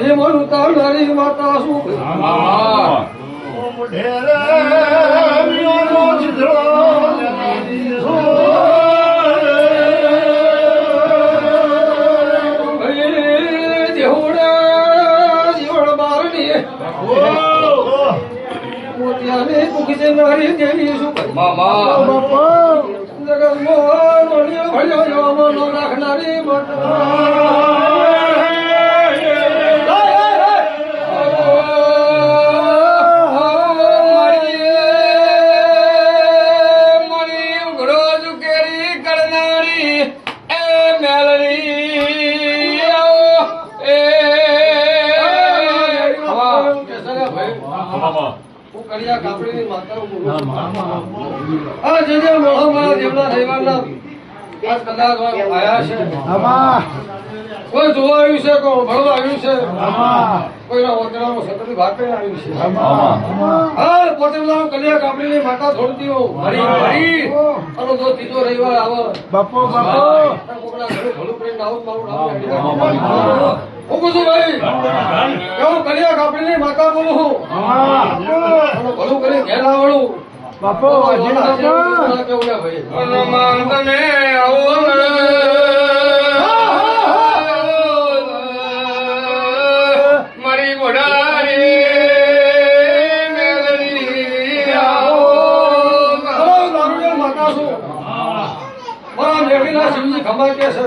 ભીમનું તારનારી માતા શું મોતિયાની કુખી છે મારી દેવી શું રાખનારી માતા કોઈ જોવા આવ્યું છે કોઈ ભણવા આવ્યું છે કોઈના વતનાનો સતત ભાગ કરીને આવ્યું છે હા પોતેલા કલ્યા કાપડીની માતા છોડતી હરી અને જો ત્રીજો રવિવાર આવે બાપો કોકના ઘરે ભલું કરીને આવું હું કહું છું ભાઈ કેવું કલ્યા કાપડીની માતા બોલું હું અને ભલું કરીને ઘેર આવડું બાપો કેવું ભાઈ શિવજી ખમા કે છે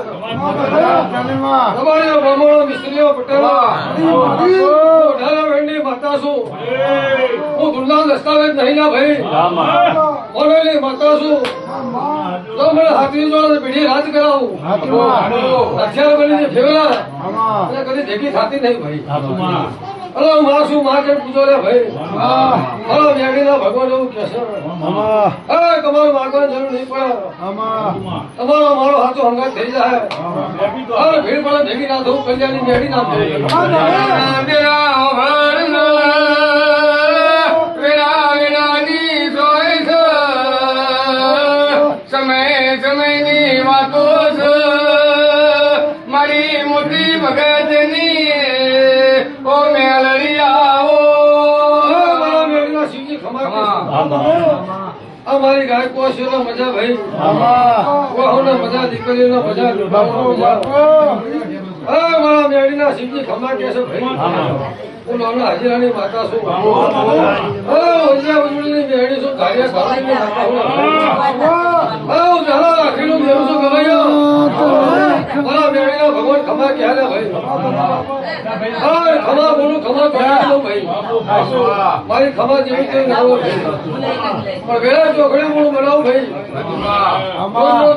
તમારી બ્રાહ્મણો મિસ્ત્રીઓ પટેલો માતા છું હું ગુંડા દસ્તાવેજ નહીં ના ભાઈ ઓનલી માતા છું તો મને હાથની જોડે પીઢી રાજ કરાવું હથિયાર બનીને ફેવલા કદી ભેગી થતી નહીં ભાઈ હલો માં શું માં કેમ પૂછો રે ભાઈ હલો મેડીના ભગવાન એવું કે છે તમારું માગવાની જરૂર નહીં પડે તમારો મારો હાથો હંગાત થઈ જાય ભીડ પડે ભેગી ના થવું કલ્યાણની મેડી ના સમય સમયની વાતો મારી મોટી ભગતની ઓ મેલડી આવો મેળીના શિવજી ખમા અમારી ગાયકો છે મજા ભાઈ મજા દીકરીનો મજા મારા મેળીના શિવજી ખમા કે છે ભાઈ હું નાના હાજીરાની માતા છું ઉજળીની મેળી છું કાર્ય સારાની માતા હું જરા રાખેલું મેળું છું ગવાયો મારા મેળીના ભગવાન ખમા ક્યારે ભાઈ ખમા બોલું ખમા ભાઈ મારી ખમા જેવી કઈ ના હોય પણ વેળા ચોકડે હું બનાવું ભાઈ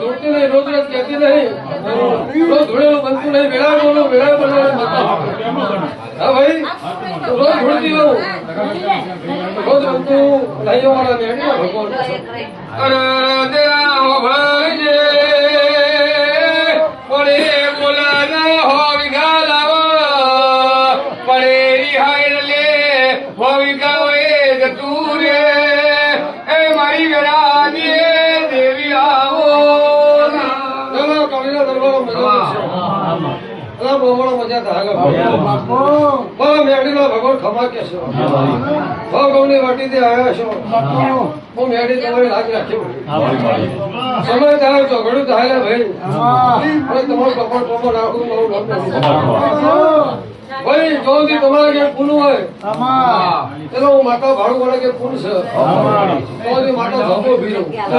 ધોતી નહીં રોજ રોજ કહેતી નહીં રોજ ધોળેલું બનતું નહીં વેળા બોલું વેળા બનાવે હા ભાઈ રોજ ધોળતી રહું રોજ બનતું નહીં મારા મેળીના ભગવાન ભગવાન ખમા કે છો ભગવની વાટીથી આવ્યા છો હું મેળી તમારી લાગ રાખ્યો સમય થાય ઝઘડું થાય ભાઈ તમારું કપડ ટોપો નાખું ભાઈ જોથી તમારે ક્યાંક પૂરું હોય ચલો હું માતા ભાડું પડે કે પૂરું છે તો માતા ધોકો ભીરું